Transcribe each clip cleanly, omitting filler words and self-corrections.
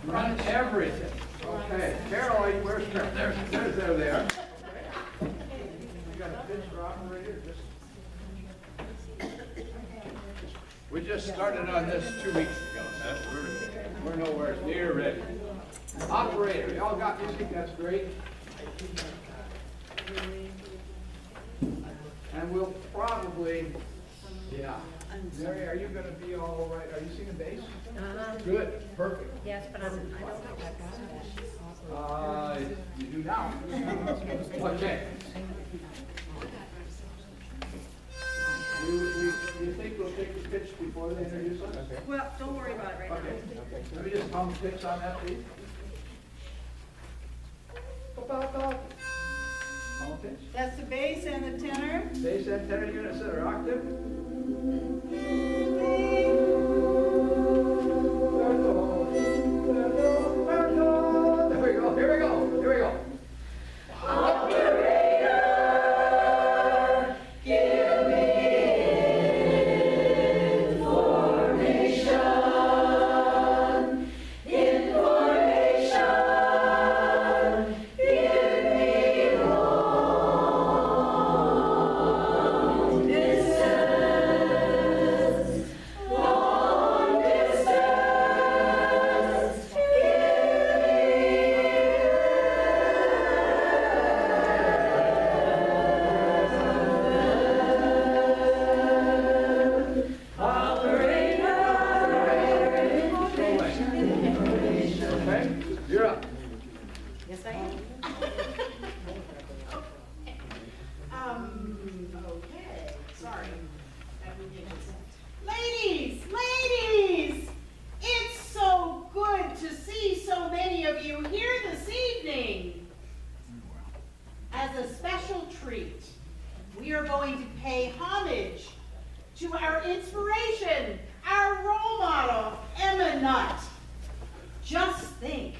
Run everything. Okay. Carol, where's Carol? There they are. Okay. You got a pitch for operator? We just started on this 2 weeks ago, so we're nowhere near ready. Operator, y'all got music? That's great. And we'll probably, yeah. Mary, are you going to be all right? Are you singing bass? Good, perfect. Yes, but I don't know. You do now. Okay. You think we'll take the pitch before they introduce us? Okay. Well, don't worry about it right Okay. Let me just hum pitch on that, please. Hum pitch. That's the bass and the tenor. Bass and tenor units that are octave. There we go. Here we go. Here we go. Operator, give me information. Information. Give me long distance. Long distance. Okay, you're up. Yes, I am. Okay, sorry. Ladies, it's so good to see so many of you here this evening. As a special treat, we are going to pay homage to our inspiration, our role model, Emma Nutt. Just think,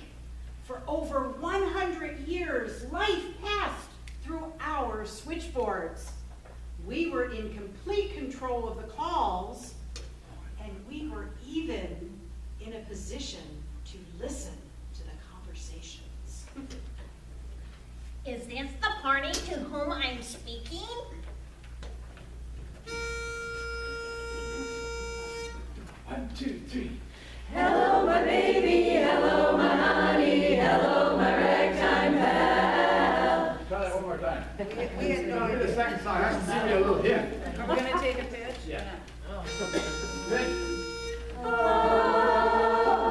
for over 100 years, life passed through our switchboards. We were in complete control of the calls, and we were even in a position to listen to the conversations. Is this the party to whom I'm speaking? 1, 2, 3. Hello, my baby, hello, my honey, hello, my ragtime pal. Try that one more time. We had no Do the idea. second song. I can give you a little hint. Are we gonna take a pitch? Yeah. Oh. Good.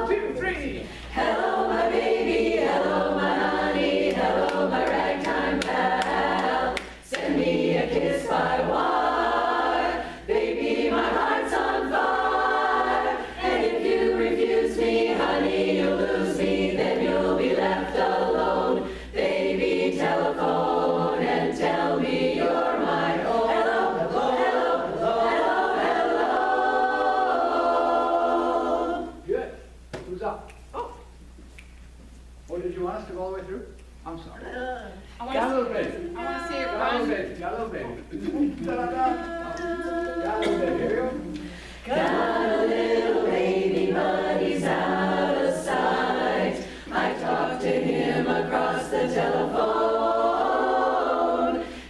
2, 3. Hello, my baby, hello, my honey, hello, my ragtime pal. Send me a kiss by wire, baby, my heart's on fire. And if you refuse me, honey, you'll lose me, then you'll be left alone. Baby, telephone and tell me you're my own. Hello, hello, hello, hello, hello. Good. Who's up? Oh, did you want us to go all the way through? I'm sorry. Yellow baby. I want to see it Yellow run. baby. Yellow baby. Da-da-da. Yellow baby. Here we go. Got a little baby, but he's out of sight. I talked to him across the telephone.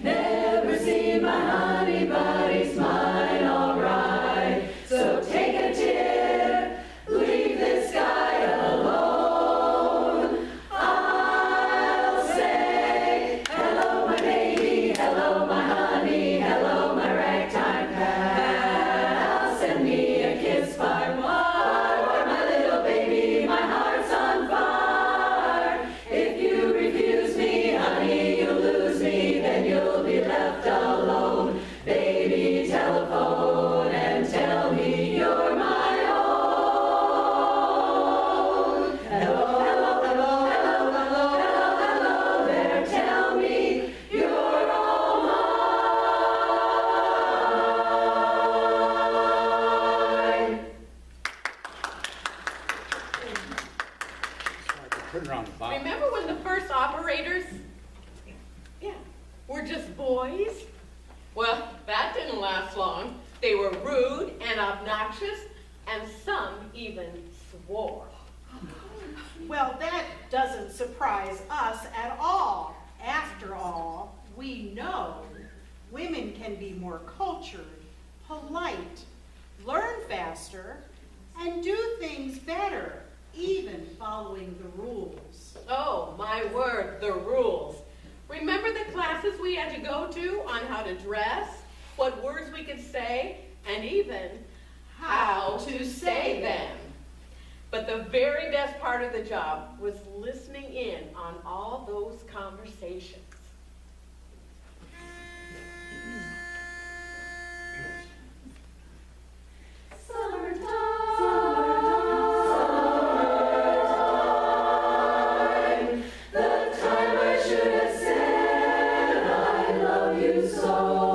Never seen my honey, but he's mine, all right. So take a tip, leave this guy alone. I'll say, hello, my baby, hello, my honey, hello, my ragtime pal. Send me a kiss by wire, my little baby, my heart's on fire. If you refuse me, honey, you'll lose me, then you'll be left alone. Baby, telephone and tell me you're my own. Hello, hello, hello, hello, hello, hello, hello there. Tell me you're all mine. Turn around, Bob. Remember when the first operators, were just boys? Well, that didn't last long. They were rude and obnoxious, and some even swore. Well, that doesn't surprise us at all. After all, we know women can be more cultured, polite, learn faster, and do things better, even following the rules. Oh, my word, the rules. Remember the classes we had to go to on how to dress, what words we could say, and even how to say them. But the very best part of the job was listening in on all those conversations. Summertime, the time I should have said I love you so.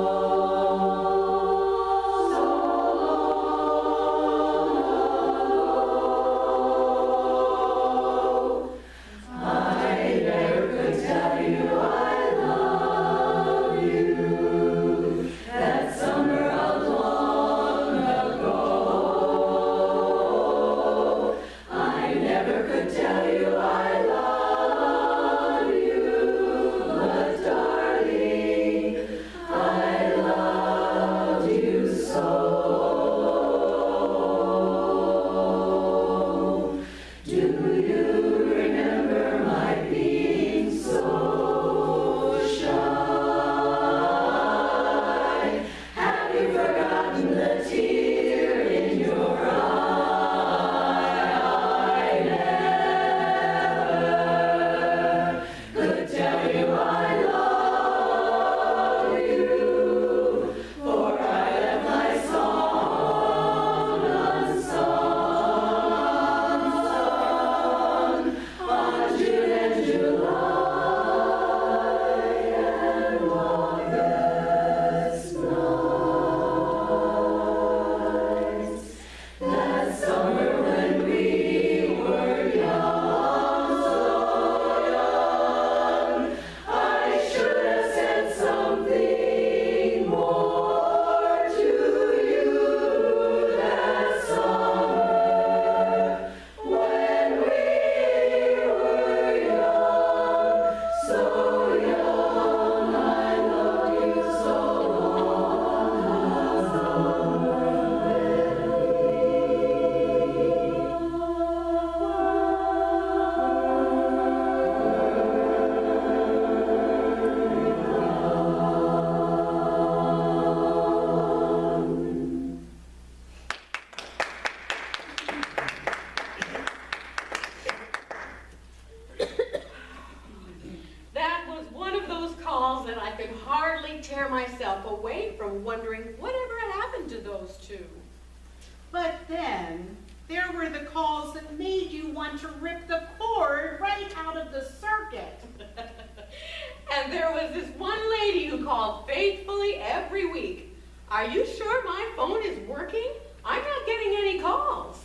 tear myself away from wondering whatever had happened to those two. But then there were the calls that made you want to rip the cord right out of the circuit. And there was this one lady who called faithfully every week. Are you sure my phone is working? I'm not getting any calls.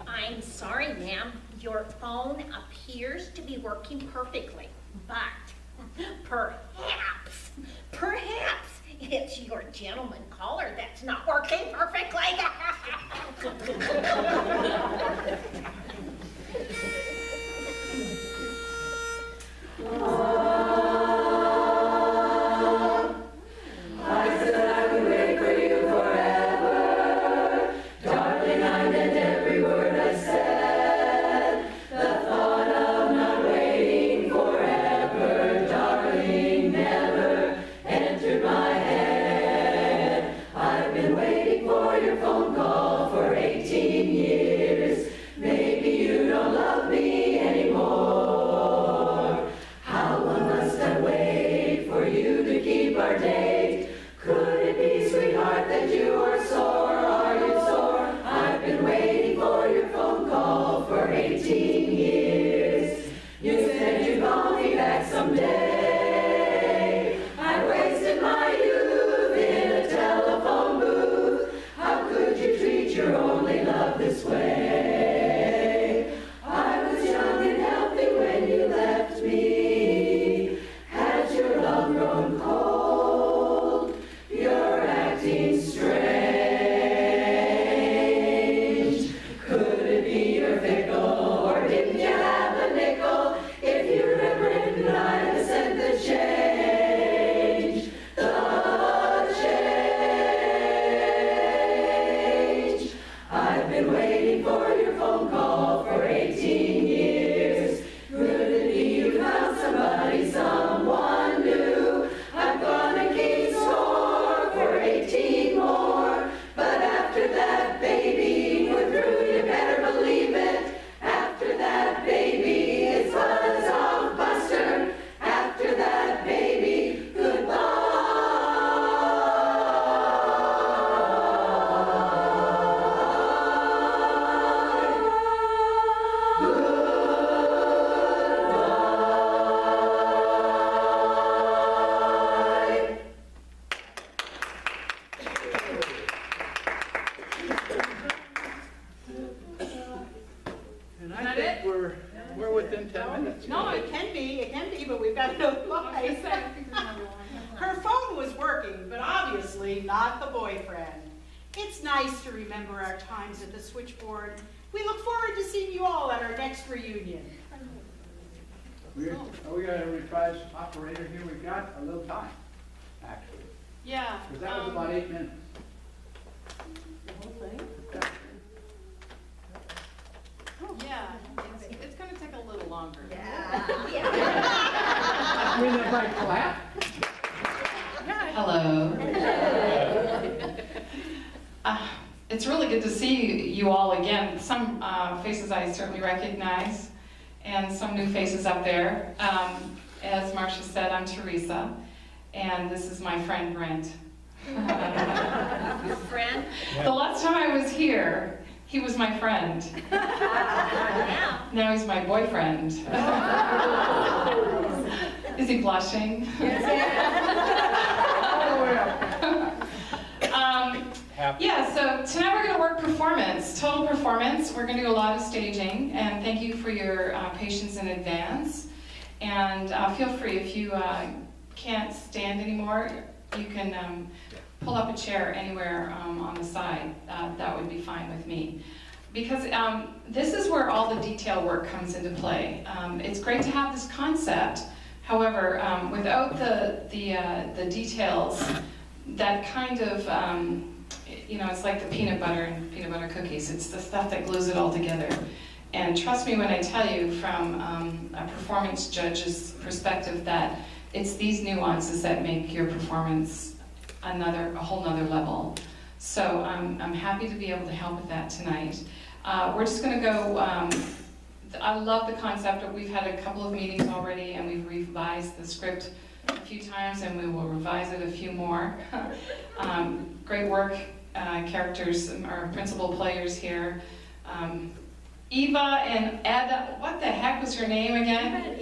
I'm sorry, ma'am. Your phone appears to be working perfectly, but perhaps it's your gentleman caller that's not working perfectly. I said I would wait for you forever. Darling, I meant every word I said. The thought of not waiting forever, darling, never entered my head. been waiting for your phone call for 18 years. Could it be you found somebody, someone new? I'm gonna keep score for 18 more. But after that, baby, we're through, you better believe it. After that, baby, it's buzz off Buster. After that, baby, goodbye. And I think we're within 10 minutes. No, it can be, but we've got no light. Her phone was working, but obviously not the boyfriend. It's nice to remember our times at the switchboard. We look forward to seeing you all at our next reunion. We got a reprise operator here. We've got a little time, actually. Yeah. Because that was about 8 minutes. The whole thing? Yeah, it's gonna take a little longer. I mean, if I clap. Hello. It's really good to see you all again. Some faces I certainly recognize, and some new faces up there. As Marcia said, I'm Theresa, and this is my friend Brent. Your friend? The last time I was here, he was my friend. Yeah. Now he's my boyfriend. Is he blushing? Yeah, so tonight we're going to work performance, total performance. We're going to do a lot of staging, and thank you for your patience in advance. And feel free, if you can't stand anymore, you can pull up a chair anywhere on the side. That would be fine with me. Because this is where all the detail work comes into play. It's great to have this concept. However, without the details, that kind of, it's like the peanut butter and peanut butter cookies. It's the stuff that glues it all together. And trust me when I tell you from a performance judge's perspective that it's these nuances that make your performance a whole nother level. So I'm happy to be able to help with that tonight. We're just going to go, I love the concept. We've had a couple of meetings already and we've revised the script a few times and we will revise it a few more. Great work, characters, our principal players here. Eva and Ada, what the heck was your name again?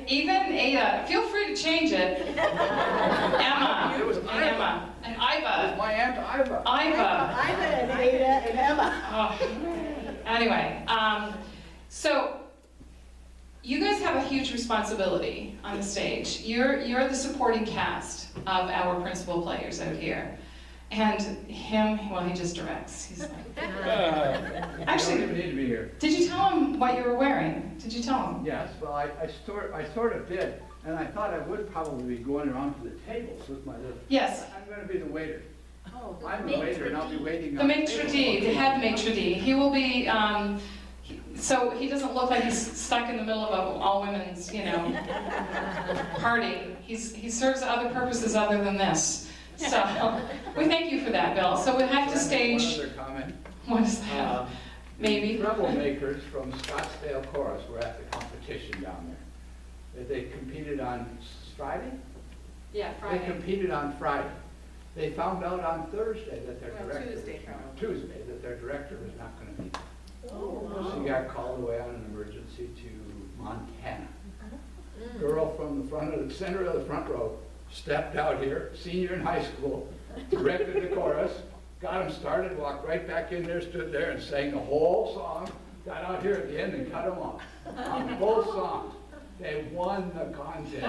Eva and Ada. Feel free to change it. Emma. It was and Iva. Emma. And It was Iva. my Aunt Iva. Iva. Iva and Ada and Emma. Oh. Anyway, so you guys have a huge responsibility on the stage. You're the supporting cast of our principal players out here. And him, well, he just directs. He's like, Actually, you don't even need to be here. did you tell him what you were wearing? Did you tell him? Yes, well, I sort of did, and I thought I would probably be going around to the tables with my little. Yes. I'm going to be the waiter. Oh, I'm the waiter, and I'll be waiting The on maitre d', the head maitre d'. He will be, so he doesn't look like he's stuck in the middle of an all-women's, party. He serves other purposes other than this. So, we thank you for that, Bill. So we'll have to stage, One other comment. what is that? Maybe. Troublemakers from Scottsdale Chorus were at the competition down there. They competed on Friday? Yeah, They competed on Friday. They found out on Thursday that their Well, director, Tuesday, probably. Tuesday, that their director was not going to be. Oh, She got called away on an emergency to Montana. Girl from the front of the center of the front row stepped out here, senior in high school, directed the chorus, got them started, walked right back in there, stood there and sang the whole song, got out here at the end and cut them off. On both songs. They won the contest.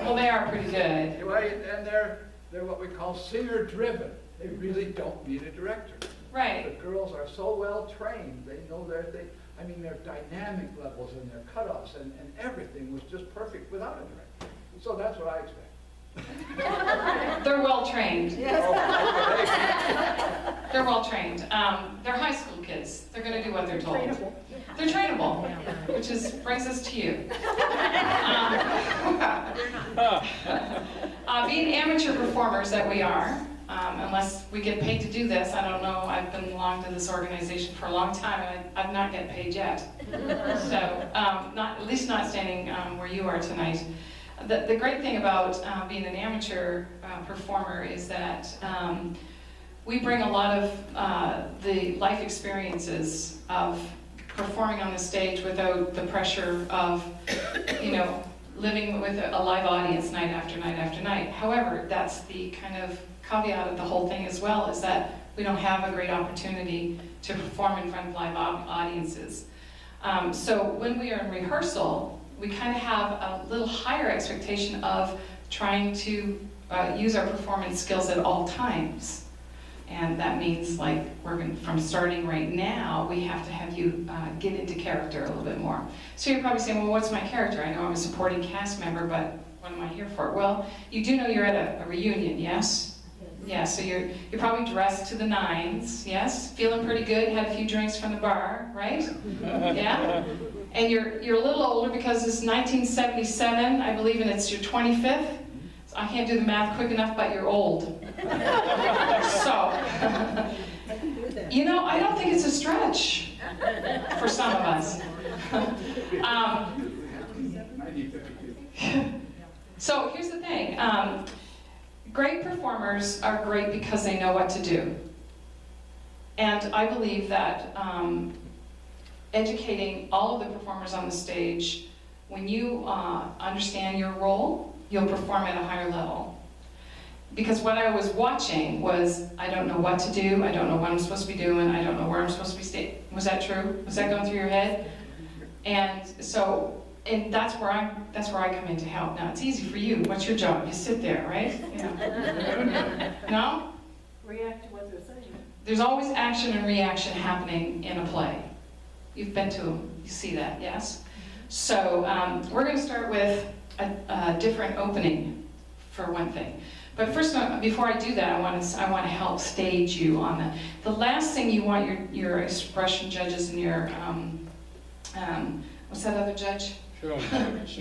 Well, they are pretty good. And they're what we call singer driven. They really don't need a director. Right. The girls are so well trained. They know their dynamic levels and their cutoffs and everything was just perfect without a director. So that's what I expect. They're well trained. They're well trained. They're high school kids. They're going to do what they're told. They're trainable, which brings us to you. Being amateur performers that we are, unless we get paid to do this, I don't know, I've been belonged to this organization for a long time and I've not get paid yet. So, at least not standing where you are tonight. The great thing about being an amateur performer is that we bring a lot of the life experiences of performing on the stage without the pressure of, living with a live audience night after night after night. However, that's the kind of caveat of the whole thing as well, is that we don't have a great opportunity to perform in front of live audiences. So when we are in rehearsal, we kind of have a little higher expectation of trying to use our performance skills at all times. And that means, like, from starting right now, we have to have you get into character a little bit more. So you're probably saying, well, what's my character? I know I'm a supporting cast member, but what am I here for? Well, you do know you're at a reunion, yes? Yeah, so you're probably dressed to the nines, yes? Feeling pretty good, had a few drinks from the bar, right? Yeah? And you're a little older because it's 1977, I believe, and it's your 25th. So I can't do the math quick enough, but you're old. So, I don't think it's a stretch for some of us. So here's the thing. Great performers are great because they know what to do. And I believe that educating all of the performers on the stage, when you understand your role, you'll perform at a higher level. Because what I was watching was, I don't know what to do, I don't know what I'm supposed to be doing, I don't know where I'm supposed to be staying. Was that true? Was that going through your head? And so, that's where I come in to help. Now, it's easy for you. What's your job? You sit there, right? No? React to what they're saying. There's always action and reaction happening in a play. You've been to them. You see that, yes? So we're going to start with a different opening, for one thing. But first, before I do that, I want to help stage you on that. The last thing you want your expression judges and your what's that other judge?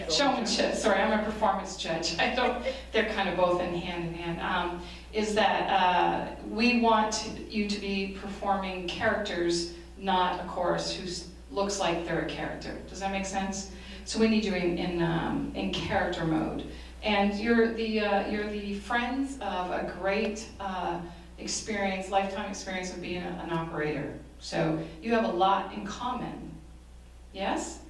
Showmanship. Sorry, I'm a performance judge. They're kind of both in hand. Is that we want you to be performing characters, not a chorus who looks like they're a character. Does that make sense? So we need you in character mode. And you're the friends of a great lifetime experience of being an operator. So you have a lot in common. Yes?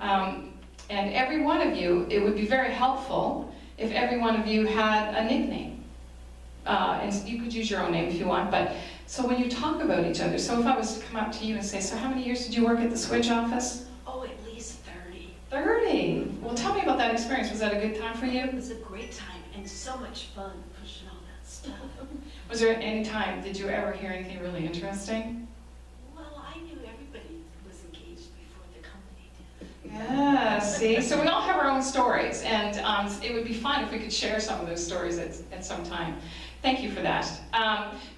Mm-hmm. And every one of you, it would be very helpful if every one of you had a nickname. And you could use your own name if you want, but so when you talk about each other, so if I was to come up to you and say, so how many years did you work at the switch office? Oh, at least 30. 30? Well, tell me about that experience. Was that a good time for you? It was a great time and so much fun pushing all that stuff. Was there any time, did you ever hear anything really interesting? Well, I knew everybody was engaged before the company did. Yeah, see? So we all have our own stories, and it would be fun if we could share some of those stories at some time. Thank you for that.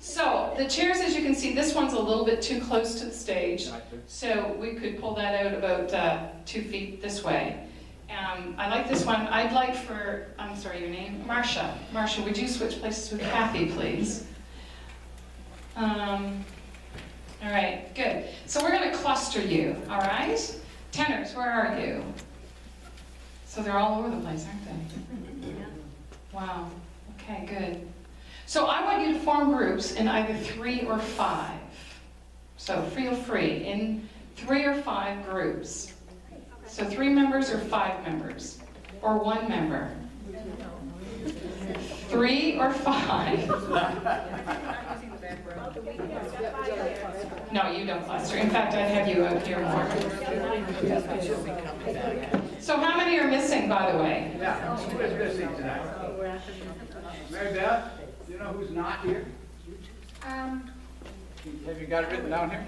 So the chairs, as you can see, this one's a little bit too close to the stage, so we could pull that out about 2 feet this way. I like this one. I'd like for, I'm sorry, your name? Marcia. Marcia, would you switch places with Kathy, please? All right, good. So we're going to cluster you, all right? Tenors, where are you? So they're all over the place, aren't they? Wow. Okay, good. So I want you to form groups in either 3 or 5. So feel free in 3 or 5 groups. So 3 members or 5 members? Or 1 member? 3 or 5? No, you don't cluster. In fact, I'd have you out here more. So how many are missing, by the way? Yeah, who is missing tonight? Mary Beth, do you know who's not here? Have you got it written down here?